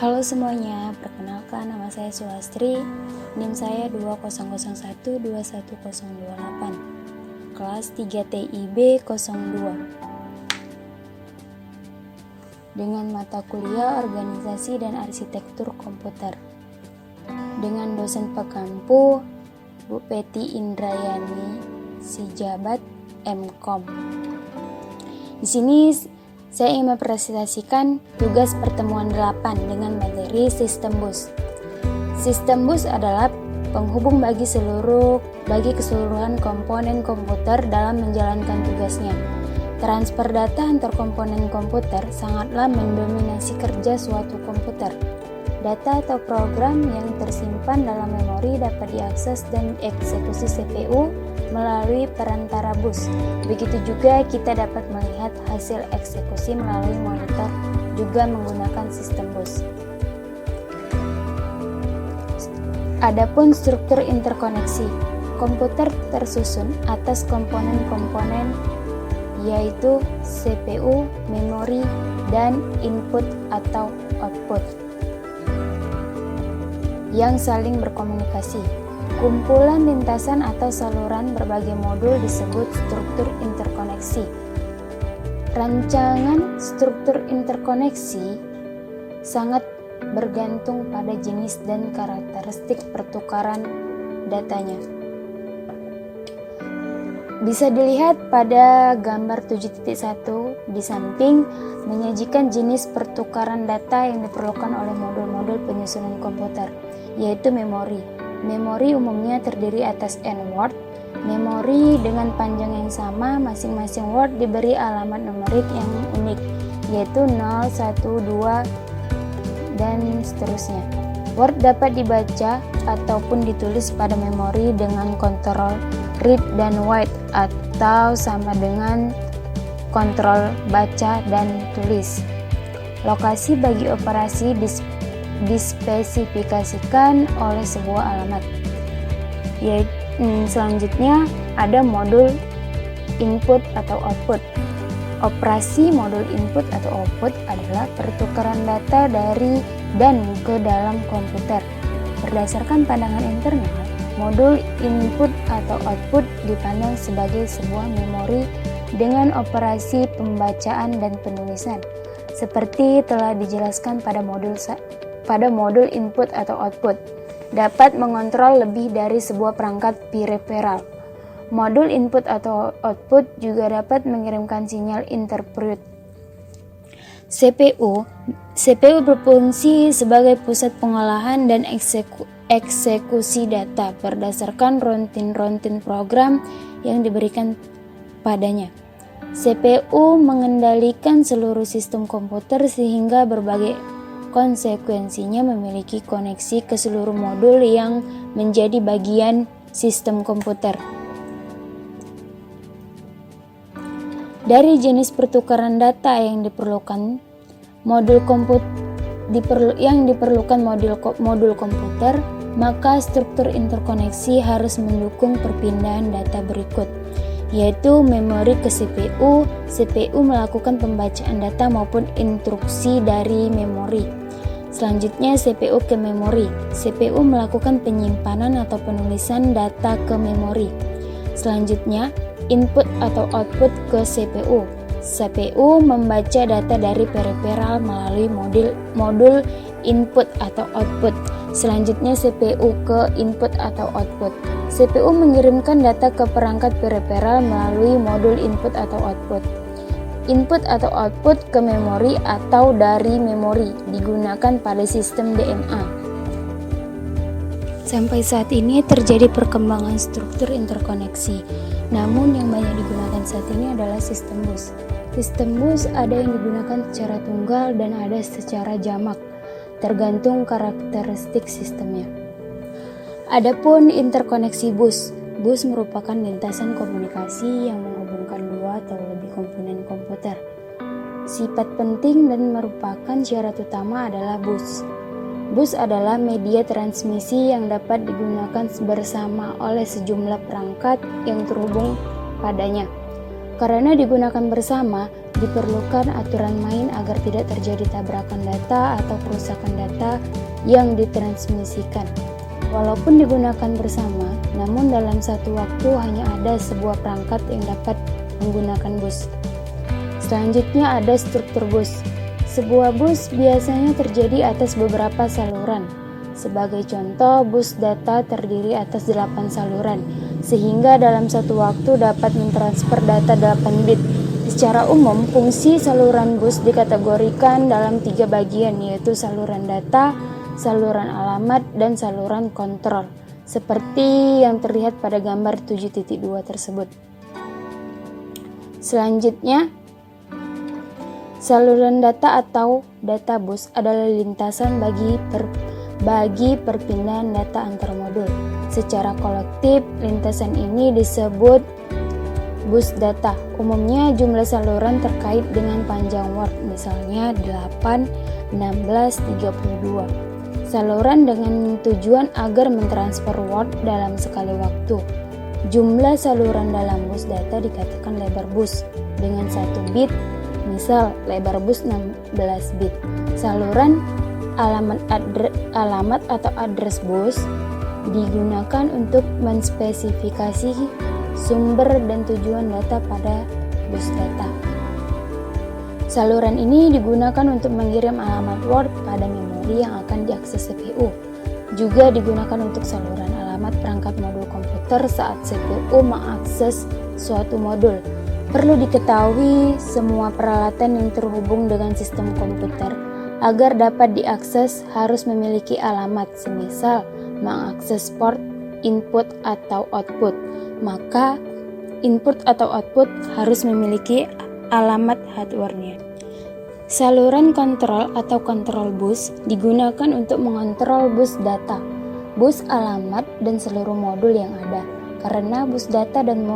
Halo semuanya, perkenalkan nama saya Sulastri, NIM saya 20012108, kelas 3 TIB 02, dengan mata kuliah Organisasi dan Arsitektur Komputer, dengan dosen pekampu Bu Peti Indrayani, Sijabat MKom. Di sini saya ingin mempresentasikan tugas pertemuan 8 dengan materi sistem bus. Sistem bus adalah penghubung bagi keseluruhan komponen komputer dalam menjalankan tugasnya. Transfer data antar komponen komputer sangatlah mendominasi kerja suatu komputer. Data atau program yang tersimpan dalam memori dapat diakses dan dieksekusi CPU melalui perantara bus. Begitu juga kita dapat melihat hasil eksekusi melalui monitor juga menggunakan sistem bus. Adapun struktur interkoneksi, komputer tersusun atas komponen-komponen yaitu CPU, memori, dan input atau output yang saling berkomunikasi. Kumpulan lintasan atau saluran berbagai modul disebut struktur interkoneksi. Rancangan struktur interkoneksi sangat bergantung pada jenis dan karakteristik pertukaran datanya. Bisa dilihat pada gambar 7.1 di samping menyajikan jenis pertukaran data yang diperlukan oleh modul-modul penyusunan komputer, yaitu memori. Memori umumnya terdiri atas N word. Memori dengan panjang yang sama, masing-masing word diberi alamat numerik yang unik, yaitu 0, 1, 2, dan seterusnya. Word dapat dibaca ataupun ditulis pada memori dengan kontrol read dan write atau sama dengan kontrol baca dan tulis. Lokasi bagi operasi dispesifikasikan oleh sebuah alamat. Selanjutnya ada modul input atau output. Operasi modul input atau output adalah pertukaran data dari dan ke dalam komputer. Berdasarkan pandangan internal, modul input atau output dipandang sebagai sebuah memori dengan operasi pembacaan dan penulisan, seperti telah dijelaskan pada modul input atau output, dapat mengontrol lebih dari sebuah perangkat periferal. Modul input atau output juga dapat mengirimkan sinyal interpret. CPU berfungsi sebagai pusat pengolahan dan eksekusi data berdasarkan rontin program yang diberikan padanya. CPU mengendalikan seluruh sistem komputer sehingga berbagai konsekuensinya memiliki koneksi ke seluruh modul yang menjadi bagian sistem komputer. Dari jenis pertukaran data yang diperlukan modul komputer, maka struktur interkoneksi harus mendukung perpindahan data berikut, yaitu memori ke CPU. CPU melakukan pembacaan data maupun instruksi dari memori. Selanjutnya CPU ke memori. CPU melakukan penyimpanan atau penulisan data ke memori. Selanjutnya input atau output ke CPU. CPU membaca data dari periferal melalui modul input atau output. Selanjutnya CPU ke input atau output. CPU mengirimkan data ke perangkat periferal melalui modul input atau output. Input atau output ke memori atau dari memori digunakan pada sistem DMA. Sampai saat ini terjadi perkembangan struktur interkoneksi. Namun yang banyak digunakan saat ini adalah sistem bus. Sistem bus ada yang digunakan secara tunggal dan ada secara jamak, tergantung karakteristik sistemnya. Adapun interkoneksi bus. Bus merupakan lintasan komunikasi yang menghubungkan dua atau lebih komponen komputer. Sifat penting dan merupakan syarat utama adalah bus. Bus adalah media transmisi yang dapat digunakan bersama oleh sejumlah perangkat yang terhubung padanya. Karena digunakan bersama, diperlukan aturan main agar tidak terjadi tabrakan data atau kerusakan data yang ditransmisikan. Walaupun digunakan bersama, namun dalam satu waktu hanya ada sebuah perangkat yang dapat menggunakan bus. Selanjutnya ada struktur bus. Sebuah bus biasanya terdiri atas beberapa saluran. Sebagai contoh, bus data terdiri atas 8 saluran, sehingga dalam satu waktu dapat mentransfer data 8 bit. Secara umum, fungsi saluran bus dikategorikan dalam 3 bagian, yaitu saluran data, saluran alamat, dan saluran kontrol, seperti yang terlihat pada gambar 7.2 tersebut. Selanjutnya, saluran data atau data bus adalah lintasan bagi perpindahan data antar modul. Secara kolektif, lintasan ini disebut bus data. Umumnya jumlah saluran terkait dengan panjang word, misalnya 8, 16, 32. Saluran dengan tujuan agar mentransfer word dalam sekali waktu. Jumlah saluran dalam bus data dikatakan lebar bus dengan 1 bit, misal lebar bus 16 bit. Saluran alamat atau address bus digunakan untuk menspesifikasi sumber dan tujuan data pada bus data. Saluran ini digunakan untuk mengirim alamat Word pada memori yang akan diakses CPU. Juga digunakan untuk saluran alamat perangkat modul komputer saat CPU mengakses suatu modul. Perlu diketahui, semua peralatan yang terhubung dengan sistem komputer agar dapat diakses harus memiliki alamat, semisal mengakses port, input atau output. Maka input atau output harus memiliki alamat hardware-nya. Saluran kontrol atau control bus digunakan untuk mengontrol bus data, bus alamat, dan seluruh modul yang ada. Karena bus data dan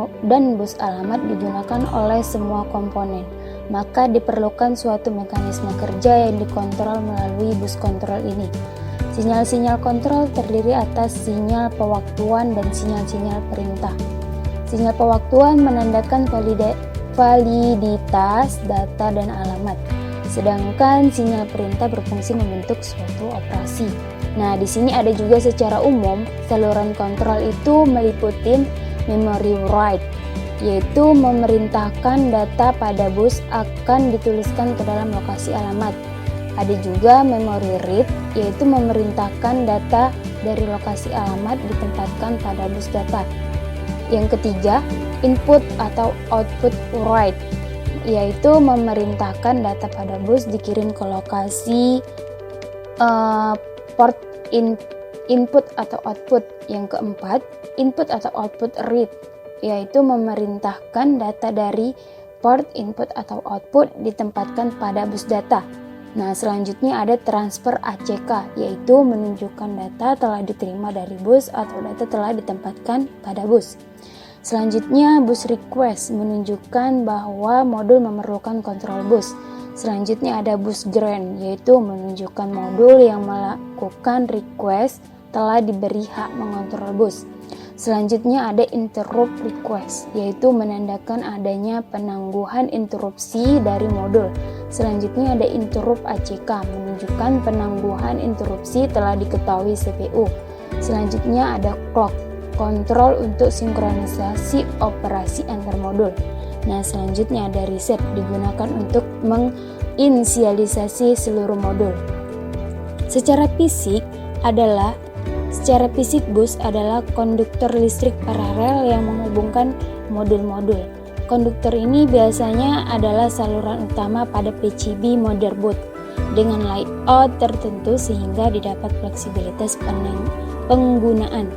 bus alamat digunakan oleh semua komponen, maka diperlukan suatu mekanisme kerja yang dikontrol melalui bus kontrol ini. Sinyal-sinyal kontrol terdiri atas sinyal pewaktuan dan sinyal-sinyal perintah. Sinyal pewaktuan menandakan validitas data dan alamat, sedangkan sinyal perintah berfungsi membentuk suatu operasi. Nah, di sini ada juga secara umum saluran kontrol itu meliputi memory write, yaitu memerintahkan data pada bus akan dituliskan ke dalam lokasi alamat. Ada juga memory read, yaitu memerintahkan data dari lokasi alamat ditempatkan pada bus data. Yang ketiga, input atau output write, yaitu memerintahkan data pada bus dikirim ke lokasi port input atau output. Yang keempat, input atau output read, yaitu memerintahkan data dari port input atau output ditempatkan pada bus data. Nah, selanjutnya ada transfer ACK, yaitu menunjukkan data telah diterima dari bus atau data telah ditempatkan pada bus. Selanjutnya, bus request menunjukkan bahwa modul memerlukan kontrol bus. Selanjutnya ada bus grant, yaitu menunjukkan modul yang melakukan request telah diberi hak mengontrol bus. Selanjutnya ada interrupt request, yaitu menandakan adanya penangguhan interupsi dari modul. Selanjutnya ada interrupt ACK, menunjukkan penangguhan interupsi telah diketahui CPU. Selanjutnya ada clock, kontrol untuk sinkronisasi operasi antar modul. Nah, selanjutnya ada reset, digunakan untuk menginisialisasi seluruh modul. Secara fisik bus adalah konduktor listrik paralel yang menghubungkan modul-modul. Konduktor ini biasanya adalah saluran utama pada PCB motherboard dengan layout tertentu sehingga didapat fleksibilitas penggunaan.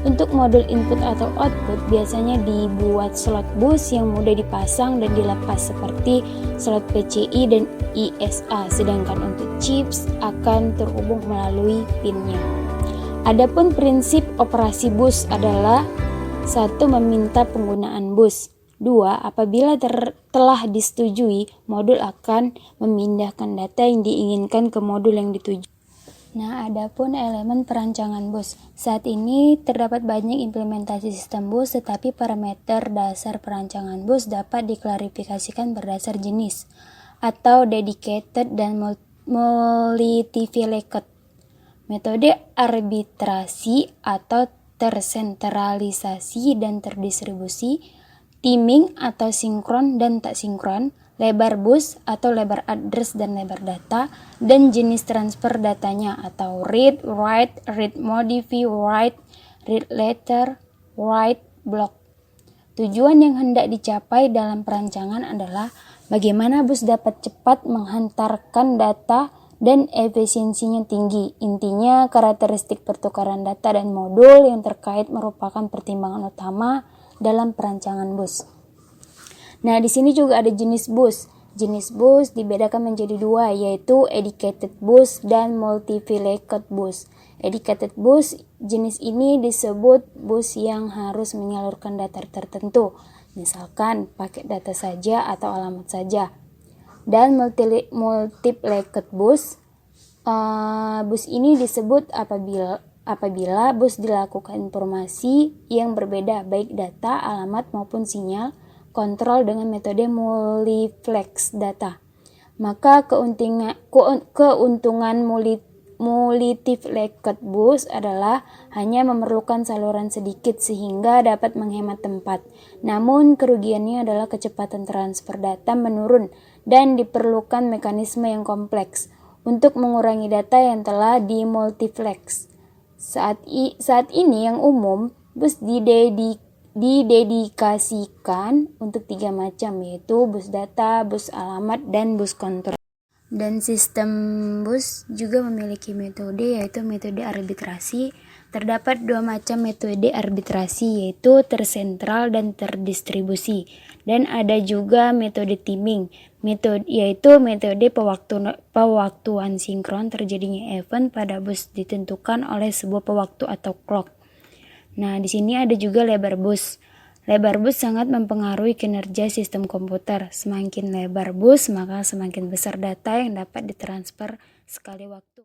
Untuk modul input atau output biasanya dibuat slot bus yang mudah dipasang dan dilepas seperti slot PCI dan ISA, sedangkan untuk chips akan terhubung melalui pinnya. Adapun prinsip operasi bus adalah 1. Meminta penggunaan bus. 2. Apabila telah disetujui, modul akan memindahkan data yang diinginkan ke modul yang dituju. Nah, adapun elemen perancangan bus. Saat ini terdapat banyak implementasi sistem bus, tetapi parameter dasar perancangan bus dapat diklarifikasikan berdasar jenis atau dedicated dan multivelocate. Metode arbitrasi atau tersentralisasi dan terdistribusi, timing atau sinkron dan tak sinkron, lebar bus atau lebar address dan lebar data, dan jenis transfer datanya atau read, write, read modify, write, read letter, write block. Tujuan yang hendak dicapai dalam perancangan adalah bagaimana bus dapat cepat menghantarkan data dan efisiensinya tinggi. Intinya, karakteristik pertukaran data dan modul yang terkait merupakan pertimbangan utama dalam perancangan bus. Nah, di sini juga ada jenis bus. Jenis bus dibedakan menjadi dua, yaitu dedicated bus dan multivelocate bus. Dedicated bus jenis ini disebut bus yang harus menyalurkan data tertentu, misalkan paket data saja atau alamat saja. Dan multivelocate bus, bus ini disebut apabila bus dilakukan informasi yang berbeda, baik data, alamat maupun sinyal kontrol dengan metode multiplex data. Maka keuntungan multivelocate bus adalah hanya memerlukan saluran sedikit sehingga dapat menghemat tempat. Namun kerugiannya adalah kecepatan transfer data menurun dan diperlukan mekanisme yang kompleks untuk mengurangi data yang telah dimultiplex. Saat ini yang umum bus didedikasikan untuk 3 macam, yaitu bus data, bus alamat, dan bus kontrol. Dan sistem bus juga memiliki metode, yaitu metode arbitrasi. Terdapat 2 macam metode arbitrasi, yaitu tersentral dan terdistribusi. Dan ada juga metode timing, yaitu metode pewaktuan sinkron terjadinya event pada bus ditentukan oleh sebuah pewaktu atau clock. Nah, di sini ada juga lebar bus. Lebar bus sangat mempengaruhi kinerja sistem komputer. Semakin lebar bus, maka semakin besar data yang dapat ditransfer sekali waktu.